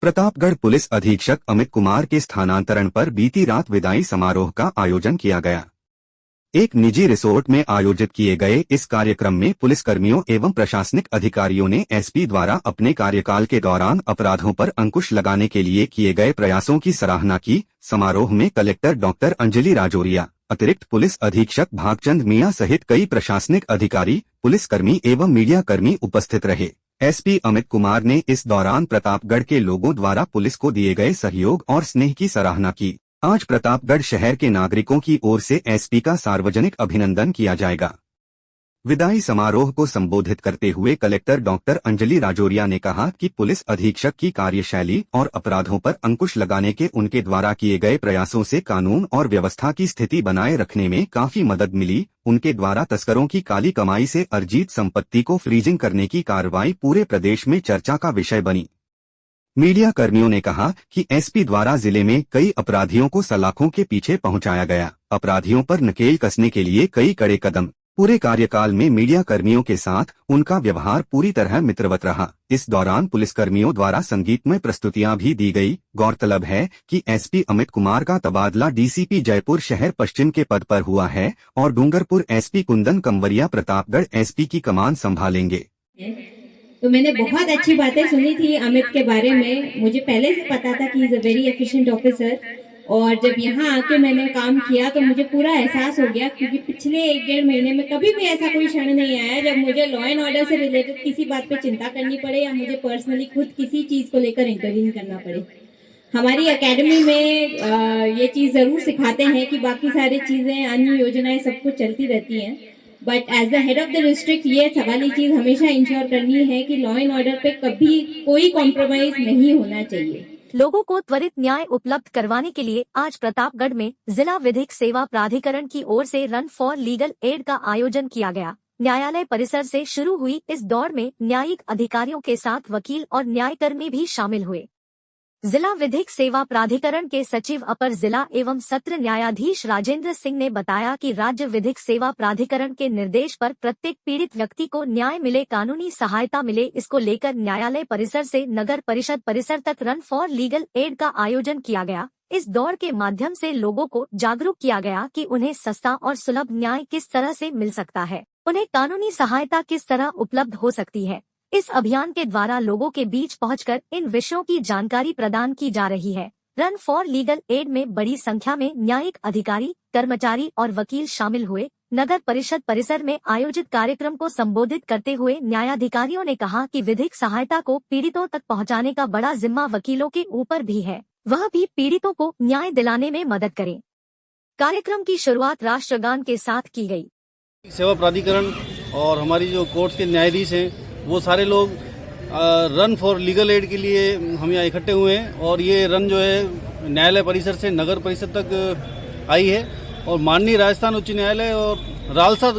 Pratapgarh police अधीक्षक अमित कुमार के स्थानांतरण पर बीती रात विदाई समारोह का आयोजन किया गया। एक निजी रिसोर्ट में आयोजित किए गए इस कार्यक्रम में पुलिसकर्मियों एवं प्रशासनिक अधिकारियों ने एसपी द्वारा अपने कार्यकाल के दौरान अपराधों पर अंकुश लगाने के लिए किए गए प्रयासों की सराहना की। समारोह में कलेक्टर डॉक्टर अंजलि राजौरिया, अतिरिक्त पुलिस अधीक्षक भागचंद मियां सहित कई प्रशासनिक अधिकारी, पुलिसकर्मी एवं मीडिया कर्मी उपस्थित रहे। एसपी अमित कुमार ने इस दौरान प्रतापगढ़ के लोगों द्वारा पुलिस को दिए गए सहयोग और स्नेह की सराहना की। आज प्रतापगढ़ शहर के नागरिकों की ओर से एसपी का सार्वजनिक अभिनंदन किया जाएगा। विदाई समारोह को संबोधित करते हुए कलेक्टर डॉक्टर अंजलि राजौरिया ने कहा कि पुलिस अधीक्षक की कार्यशैली और अपराधों पर अंकुश लगाने के उनके द्वारा किए गए प्रयासों से कानून और व्यवस्था की स्थिति बनाए रखने में काफी मदद मिली। उनके द्वारा तस्करों की काली कमाई से अर्जित संपत्ति को फ्रीजिंग करने की कार्रवाई पूरे प्रदेश में चर्चा का विषय बनी। मीडिया कर्मियों ने कहा कि एसपी द्वारा जिले में कई अपराधियों को सलाखों के पीछे पहुंचाया गया। अपराधियों पर नकेल कसने के लिए कई कड़े कदम। पूरे कार्यकाल में मीडिया कर्मियों के साथ उनका व्यवहार पूरी तरह मित्रवत रहा। इस दौरान पुलिसकर्मियों द्वारा संगीतमय प्रस्तुतियां भी दी गई। गौरतलब है कि एसपी अमित कुमार का तबादला डीसीपी जयपुर शहर पश्चिम के पद पर हुआ है और डूंगरपुर एसपी कुंदन कंवरिया प्रतापगढ़ एसपी की कमान संभालेंगे। तो मैंने बहुत अच्छी बातें सुनी थी अमित के बारे में। मुझे पहले से पता था कि he is a very efficient officer, और जब यहाँ आके मैंने काम किया तो मुझे पूरा एहसास हो गया, क्योंकि पिछले 1-1.5 महीने में कभी भी ऐसा कोई क्षण नहीं आया जब मुझे लॉ एंड ऑर्डर से रिलेटेड किसी बात पे चिंता करनी पड़े या मुझे पर्सनली खुद किसी चीज को लेकर इंटरवीन करना पड़े। हमारी एकेडमी में ये चीज जरूर सिखाते हैं कि बाकी सारी चीजें, अन्य योजनाएं सब कुछ चलती रहती हैं, but as the head of the district ये वाली चीज हमेशा इंश्योर करनी है कि लॉ एंड ऑर्डर पे कभी कोई कॉम्प्रोमाइज नहीं होना चाहिए। लोगों को त्वरित न्याय उपलब्ध करवाने के लिए आज प्रतापगढ़ में जिला विधिक सेवा प्राधिकरण की ओर से रन फॉर लीगल एड का आयोजन किया गया। न्यायालय परिसर से शुरू हुई इस दौड़ में न्यायिक अधिकारियों के साथ वकील और न्यायकर्मी भी शामिल हुए। जिला विधिक सेवा प्राधिकरण के सचिव अपर जिला एवं सत्र न्यायाधीश राजेंद्र सिंह ने बताया कि राज्य विधिक सेवा प्राधिकरण के निर्देश पर प्रत्येक पीड़ित व्यक्ति को न्याय मिले, कानूनी सहायता मिले, इसको लेकर न्यायालय परिसर से नगर परिषद परिसर तक रन फॉर लीगल एड का आयोजन किया गया। इस दौड़ के माध्यम से लोगों को जागरूक किया गया कि उन्हें सस्ता और सुलभ न्याय किस तरह से मिल सकता है, उन्हें कानूनी सहायता किस तरह उपलब्ध हो सकती है। इस अभियान के द्वारा लोगों के बीच पहुंचकर इन विषयों की जानकारी प्रदान की जा रही है। रन फॉर लीगल एड में बड़ी संख्या में न्यायिक अधिकारी, कर्मचारी और वकील शामिल हुए। नगर परिषद परिसर में आयोजित कार्यक्रम को संबोधित करते हुए न्यायाधिकारियों ने कहा कि विधिक सहायता को पीड़ितों तक पहुंचाने का बड़ा जिम्मा वकीलों के ऊपर भी है, वह भी पीड़ितों को न्याय दिलाने में मदद करें। कार्यक्रम की शुरुआत राष्ट्रगान के साथ की गई। सेवा प्राधिकरण और हमारी जो कोर्ट के न्यायाधीश हैं वो सारे लोग रन फॉर लीगल एड के लिए हम यहाँ इकट्ठे हुए हैं, और ये रन जो है न्यायालय परिसर से नगर परिषद तक आई है। और माननीय राजस्थान उच्च न्यायालय और रालसा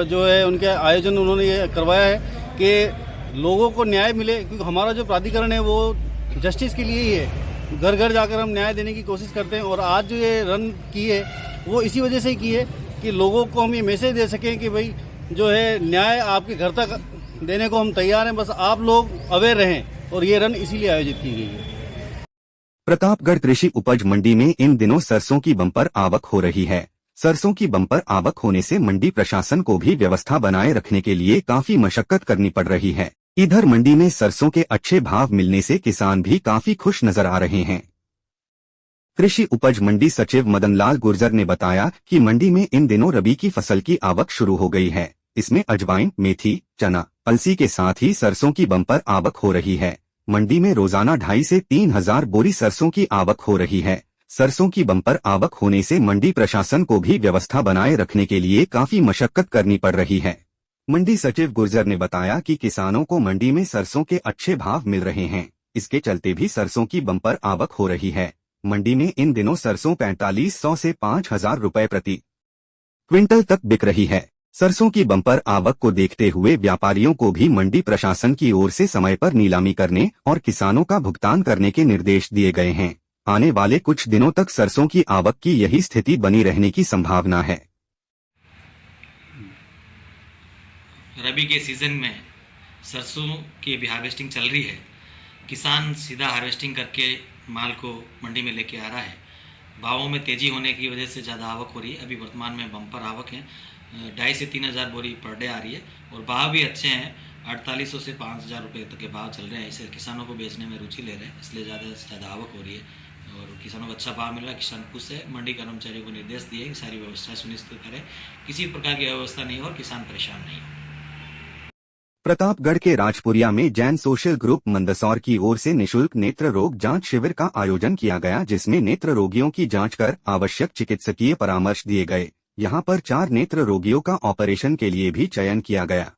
जो है उनके आयोजन उन्होंने ये करवाया है कि लोगों को न्याय मिले, क्योंकि हमारा जो प्राधिकरण है वो जस्टिस के लिए ही है। घर घर जाकर हम न्याय देने की कोशिश करते हैं, और आज जो ये रन की है वो इसी वजह से की है कि लोगों को हम ये मैसेज दे सकें कि भाई जो है न्याय आपके घर तक देने को हम तैयार हैं, बस आप लोग अवेयर रहें, और ये रन इसीलिए आयोजित की गई है। प्रतापगढ़ कृषि उपज मंडी में इन दिनों सरसों की बम्पर आवक हो रही है। सरसों की बम्पर आवक होने से मंडी प्रशासन को भी व्यवस्था बनाए रखने के लिए काफी मशक्कत करनी पड़ रही है। इधर मंडी में सरसों के अच्छे भाव मिलने से किसान भी काफी खुश नजर आ रहे हैं। कृषि उपज मंडी सचिव मदनलाल गुर्जर ने बताया कि मंडी में इन दिनों रबी की फसल की आवक शुरू हो गई है। इसमें अजवाइन, मेथी, चना, अलसी के साथ ही सरसों की बम्पर आवक हो रही है। मंडी में रोजाना 2,500 से 3,000 बोरी सरसों की आवक हो रही है। सरसों की बम्पर आवक होने से मंडी प्रशासन को भी व्यवस्था बनाए रखने के लिए काफी मशक्कत करनी पड़ रही है। मंडी सचिव गुर्जर ने बताया कि किसानों को मंडी में सरसों के अच्छे भाव मिल रहे हैं, इसके चलते भी सरसों की बम्पर आवक हो रही है। मंडी में इन दिनों सरसों 4,500 से 5,000 रुपए प्रति क्विंटल तक बिक रही है। सरसों की बम्पर आवक को देखते हुए व्यापारियों को भी मंडी प्रशासन की ओर से समय पर नीलामी करने और किसानों का भुगतान करने के निर्देश दिए गए हैं। आने वाले कुछ दिनों तक सरसों की आवक की यही स्थिति बनी रहने की संभावना है। रबी के सीजन में सरसों की भी हार्वेस्टिंग चल रही है, किसान सीधा हार्वेस्टिंग करके माल को मंडी में लेके आ रहा है। भावों में तेज़ी होने की वजह से ज़्यादा आवक हो रही है। अभी वर्तमान में बम्पर आवक है, 2,500 से 3,000 बोरी पर डे आ रही है और भाव भी अच्छे हैं, 4,800 से 5,000 रुपये तक के भाव चल रहे हैं। इससे किसानों को बेचने में रुचि ले रहे हैं, इसलिए ज़्यादा से ज़्यादा आवक हो रही है और किसानों को अच्छा भाव मिल रहा है। किसान खुश है। मंडी कर्मचारियों को निर्देश दिए कि सारी व्यवस्था सुनिश्चित करें, किसी प्रकार की अव्यवस्था नहीं हो और किसान परेशान नहीं हो। प्रतापगढ़ के राजपुरिया में जैन सोशल ग्रुप मंदसौर की ओर से निशुल्क नेत्र रोग जांच शिविर का आयोजन किया गया, जिसमें नेत्र रोगियों की जांच कर आवश्यक चिकित्सकीय परामर्श दिए गए। यहां पर 4 नेत्र रोगियों का ऑपरेशन के लिए भी चयन किया गया।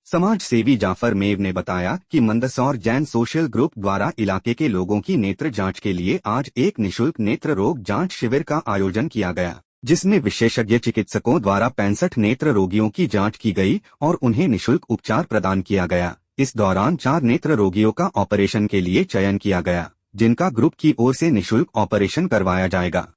समाज सेवी जाफर मेव ने बताया कि मंदसौर जैन सोशल ग्रुप द्वारा इलाके के लोगों की नेत्र जांच के लिए आज एक निशुल्क नेत्र रोग जांच शिविर का आयोजन किया गया, जिसमें विशेषज्ञ चिकित्सकों द्वारा 65 नेत्र रोगियों की जांच की गई और उन्हें निशुल्क उपचार प्रदान किया गया। इस दौरान 4 नेत्र रोगियों का ऑपरेशन के लिए चयन किया गया, जिनका ग्रुप की ओर से निशुल्क ऑपरेशन करवाया जाएगा।